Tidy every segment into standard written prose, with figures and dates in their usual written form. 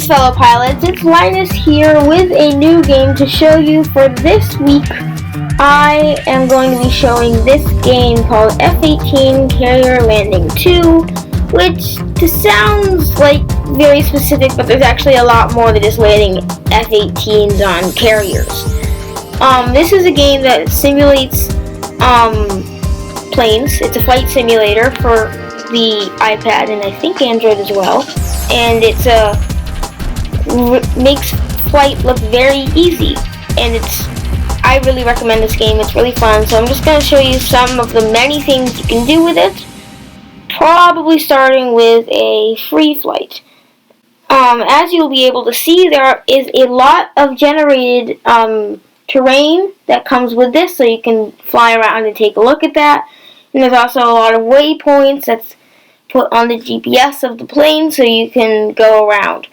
Greetings, fellow pilots. It's Linus here with a new game to show you for this week. I am going to be showing this game called F18 Carrier Landing 2, which sounds like very specific, but there's actually a lot more than just landing F-18s on carriers. This is a game that simulates planes. It's a flight simulator for the iPad and I think Android as well. And it's makes flight look very easy, and I really recommend this game. It's really fun. So I'm just going to show you some of the many things you can do with it, probably starting with a free flight. As you'll be able to see, there is a lot of generated terrain that comes with this, so you can fly around and take a look at that. And there's also a lot of waypoints that's put on the GPS of the plane, so you can go around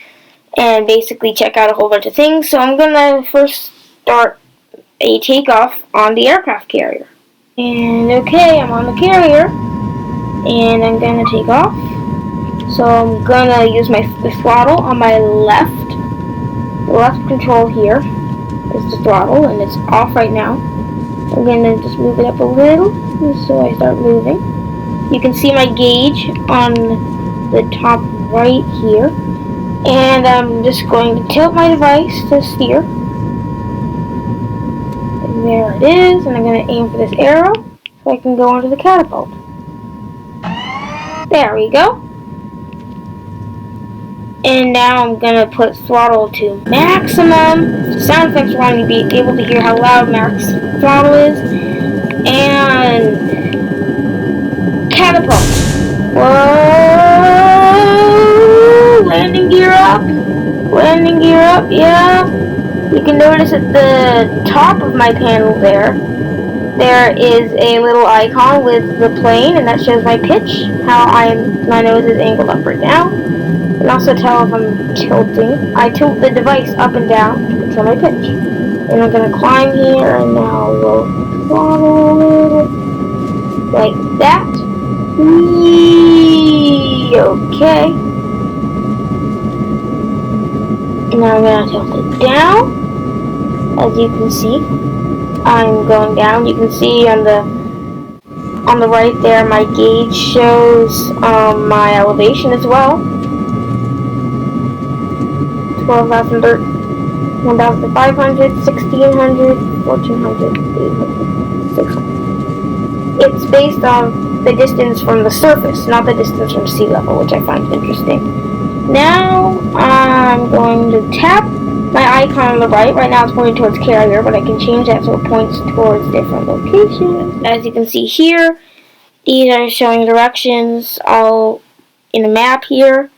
and basically check out a whole bunch of things. So I'm going to first start a takeoff on the aircraft carrier. And okay, I'm on the carrier, and I'm going to take off. So I'm going to use the throttle on my left. The left control here is the throttle, and it's off right now. I'm going to just move it up a little, so I start moving. You can see my gauge on the top right here. And I'm just going to tilt my device to steer. And there it is. And I'm going to aim for this arrow so I can go onto the catapult. There we go. And now I'm going to put throttle to maximum. Sound effects want me to be able to hear how loud max throttle is. And catapult. Whoa! Landing gear up. Landing gear up, yeah. You can notice at the top of my panel there is a little icon with the plane, and that shows my pitch, how my nose is angled up or down. You can also tell if I'm tilting. I tilt the device up and down to control my pitch. And I'm going to climb here, and now we'll throttle like that. Whee! Okay. Now I'm going to tilt it down. As you can see, I'm going down. You can see on the right there, my gauge shows my elevation as well. 12,000, 1,500, 1,600, 1,400, 800, 600. It's based on the distance from the surface, not the distance from sea level, which I find interesting. Now I'm going to tap my icon on the right. Right now it's pointing towards carrier, but I can change that so it points towards different locations. As you can see here, these are showing directions all in a map here.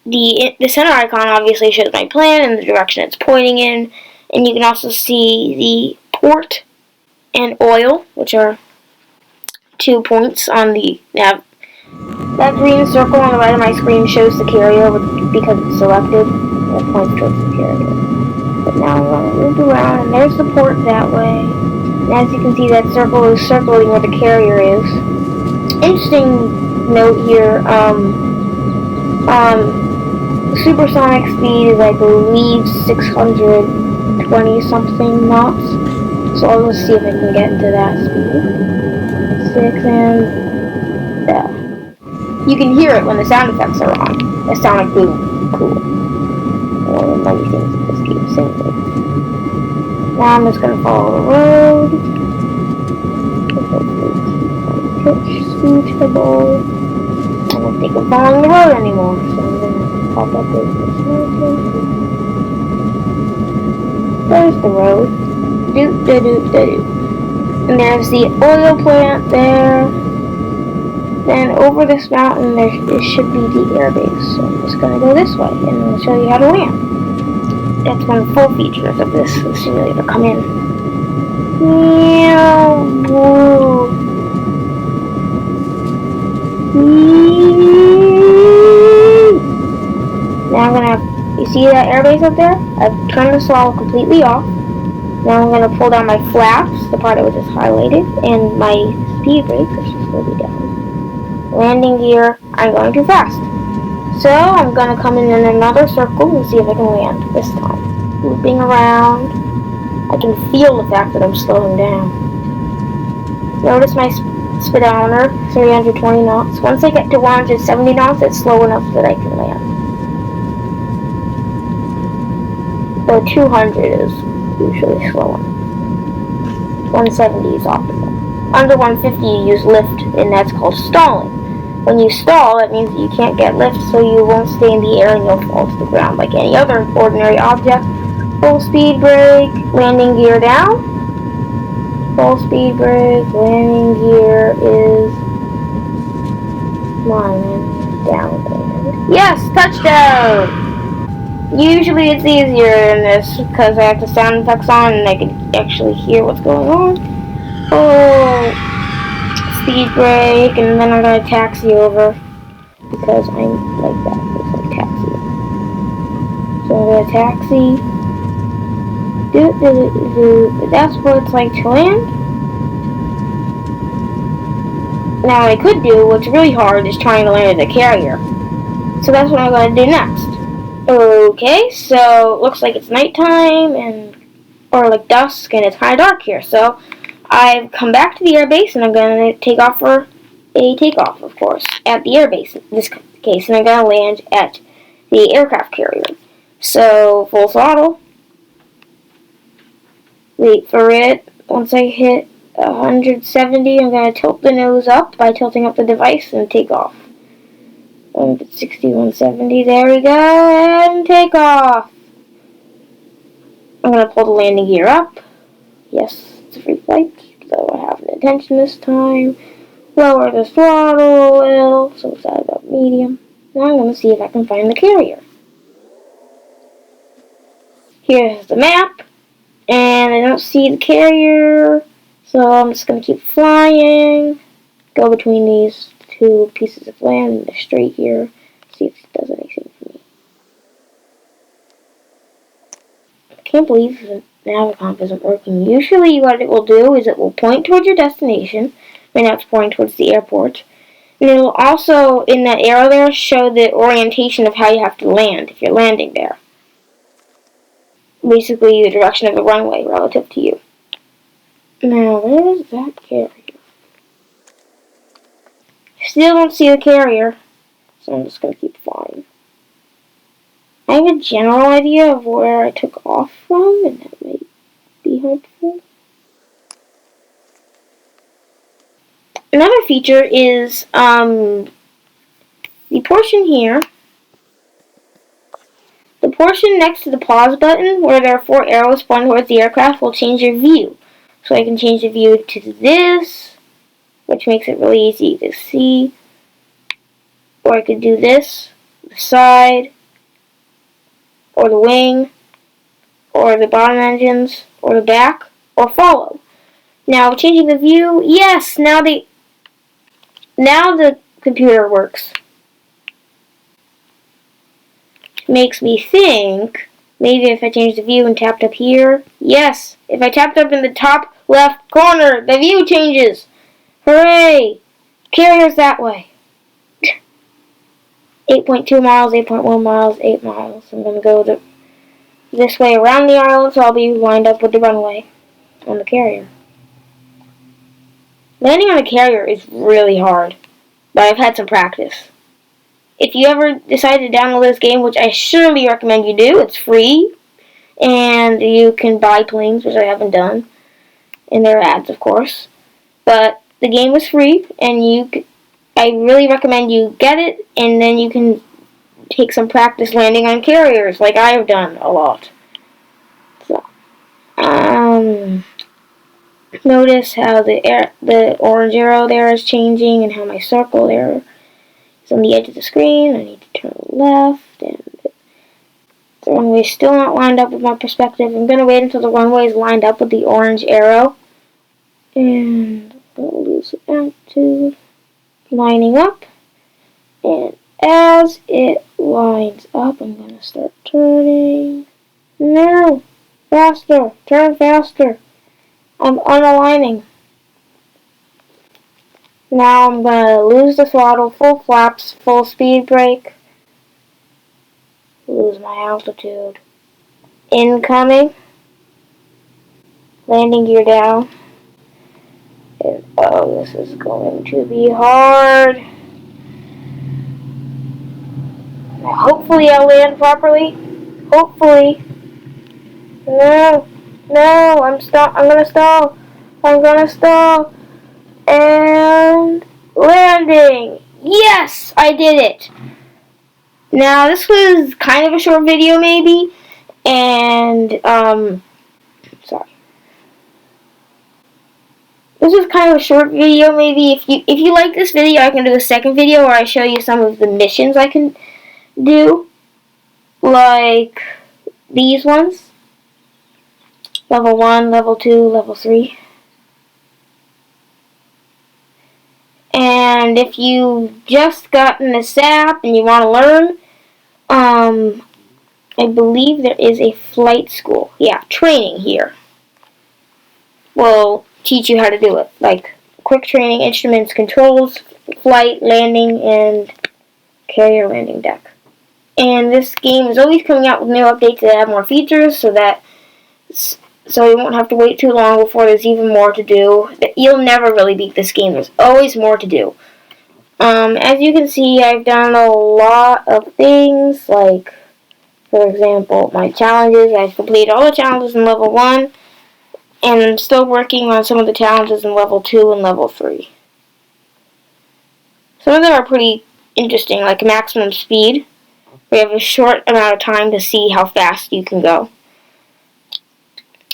The center icon obviously shows my plan and the direction it's pointing in, and you can also see the port and oil, which are 2 points on the nav. That green circle on the right of my screen shows the carrier because it's selected, and it points towards the carrier. But now I'm going to move around, and there's the port that way. And as you can see, that circle is circling where the carrier is. Interesting note here, supersonic speed is, I believe, 620 something knots. So I'll just see if I can get into that speed. 6 and yeah. You can hear it when the sound effects are on. They sound like boom, cool. One of the many things that this game simulates. Now I'm just gonna follow the road. Pitch suitable. I don't think I'm following the road anymore, so I'm gonna pop up this mountain. There's the road. And there's the oil plant there. Then over this mountain there should be the airbase. So I'm just going to go this way and I'll show you how to land. That's when the full features of this simulator come in. Now I'm going to you see that airbase up there? I've turned the throttle completely off. Now I'm going to pull down my flaps, the part I was just highlighted, and my speed brakes, which is really down. Landing gear, I'm going too fast. So I'm gonna come in another circle and see if I can land this time. Looping around. I can feel the fact that I'm slowing down. Notice my speedometer, 320 knots. Once I get to 170 knots, it's slow enough that I can land. Or 200 is usually slow enough. 170 is optimal. Under 150 you use lift, and that's called stalling. When you stall, that means that you can't get lift, so you won't stay in the air and you'll fall to the ground like any other ordinary object. Full speed brake, landing gear down. Full speed brake, landing gear is down. Yes, touchdown! Usually it's easier in this because I have the sound effects on and I can actually hear what's going on. Oh, speed brake, and then I'm gonna taxi over because I'm like that. It's like taxi. So I'm gonna taxi. That's what it's like to land. Now what I could do, what's really hard, is trying to land in a carrier. So that's what I'm gonna do next. Okay, so it looks like it's nighttime or like dusk, and it's kind of dark here. So I've come back to the airbase, and I'm gonna take off for a takeoff, of course, at the airbase in this case, and I'm gonna land at the aircraft carrier. So full throttle. Wait for it. Once I hit 170, I'm gonna tilt the nose up by tilting up the device and take off. 160, 170, there we go, and take off. I'm going to pull the landing gear up. Yes, it's a free flight, so I have an intention this time. Lower the throttle a little, so it's at about medium. Now I'm going to see if I can find the carrier. Here's the map, and I don't see the carrier, so I'm just going to keep flying. Go between these two pieces of land, and straight here. See if it does anything for me. I can't believe the Navicomp isn't working. Usually what it will do is it will point towards your destination. Right now it's pointing towards the airport. And it will also, in that arrow there, show the orientation of how you have to land if you're landing there. Basically the direction of the runway relative to you. Now, where is that carrier? Still don't see the carrier, so I'm just going to keep flying. I have a general idea of where I took off from, and that may be helpful. Another feature is the portion here. The portion next to the pause button, where there are 4 arrows pointing towards the aircraft, will change your view. So I can change the view to this, which makes it really easy to see. Or I could do this, the side, or the wing, or the bottom engines, or the back, or follow. Now, changing the view, yes, now the computer works. Makes me think, maybe if I change the view and tapped up here, yes, if I tapped up in the top left corner, the view changes. Hooray! Carrier's that way. 8.2 miles, 8.1 miles, 8 miles. I'm going to go this way around the island, so I'll be lined up with the runway on the carrier. Landing on a carrier is really hard, but I've had some practice. If you ever decide to download this game, which I surely recommend you do, it's free, and you can buy planes, which I haven't done, and there are ads, of course. But the game is free, and I really recommend you get it, and then you can take some practice landing on carriers, like I have done a lot. So, notice how the orange arrow there is changing, and how my circle there is on the edge of the screen. I need to turn left, and the runway is still not lined up with my perspective. I'm going to wait until the runway is lined up with the orange arrow, and I'll lose it to lining up, and as it lines up, I'm going to start turning. No! Faster! Turn faster! I'm unaligning. Now I'm going to lose the throttle, full flaps, full speed brake, Lose my altitude. Incoming. Landing gear down. And, oh, this is going to be hard. Now, hopefully I'll land properly. Hopefully. No. No, I'm gonna stall. I'm gonna stall. And landing. Yes, I did it. Now, this was kind of a short video, maybe. And, sorry. This is kind of a short video, maybe. If you like this video, I can do a second video where I show you some of the missions I can do. Like these ones. Level 1, Level 2, Level 3. And if you've just gotten this app and you want to learn, I believe there is a flight school. Yeah, training here. Will teach you how to do it. Like quick training, instruments, controls, flight, landing, and carrier landing deck. And this game is always coming out with new updates that have more features, so you won't have to wait too long before there's even more to do. You'll never really beat this game. There's always more to do. As you can see, I've done a lot of things, like, for example, my challenges. I've completed all the challenges in Level 1, and I'm still working on some of the challenges in Level 2 and Level 3. Some of them are pretty interesting, like maximum speed. We have a short amount of time to see how fast you can go.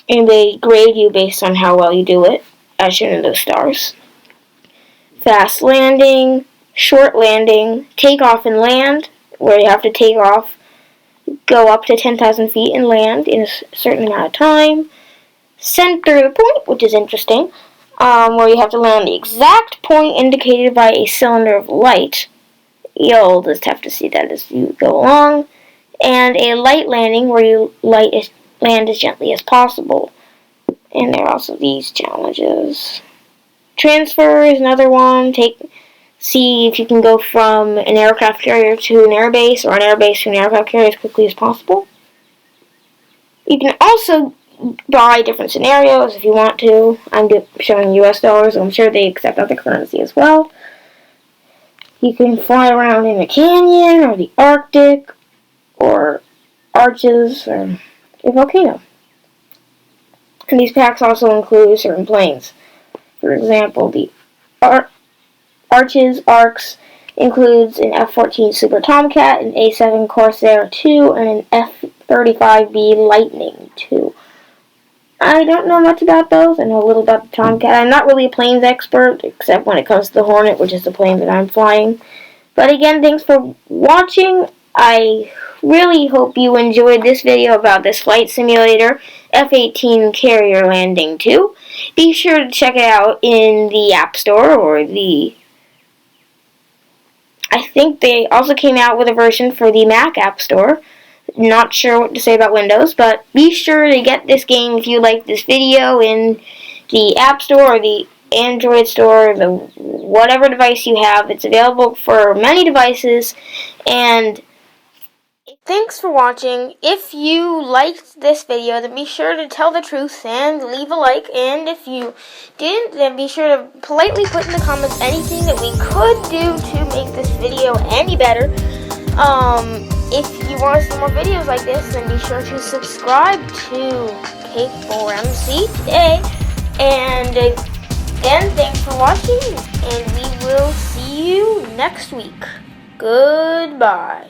And they grade you based on how well you do it, as shown in those stars. Fast landing, short landing, takeoff and land, where you have to take off, go up to 10,000 feet and land in a certain amount of time. Center the point, which is interesting, where you have to land the exact point indicated by a cylinder of light. You'll just have to see that as you go along. And a light landing, where you land as gently as possible. And there are also these challenges. Transfer is another one. See if you can go from an aircraft carrier to an airbase, or an airbase to an aircraft carrier as quickly as possible. You can also buy different scenarios if you want to. I'm showing US dollars, so I'm sure they accept other currency as well. You can fly around in a canyon, or the Arctic, or arches, or a volcano. And these packs also include certain planes. For example, the arcs includes an F18 Super Tomcat, an A7 Corsair 2, and an F35B Lightning 2. I don't know much about those. I know a little about the Tomcat. I'm not really a planes expert, except when it comes to the Hornet, which is the plane that I'm flying. But again, thanks for watching. I really hope you enjoyed this video about this flight simulator, F18 Carrier Landing 2. Be sure to check it out in the App Store, or I think they also came out with a version for the Mac App Store. Not sure what to say about Windows, but be sure to get this game if you like this video in the App Store or the Android store, whatever device you have. It's available for many devices. And thanks for watching. If you liked this video, then be sure to tell the truth and leave a like. And if you didn't, then be sure to politely put in the comments anything that we could do to make this video any better. If you want to see more videos like this, then be sure to subscribe to K4MC today. And again, thanks for watching, and we will see you next week. Goodbye.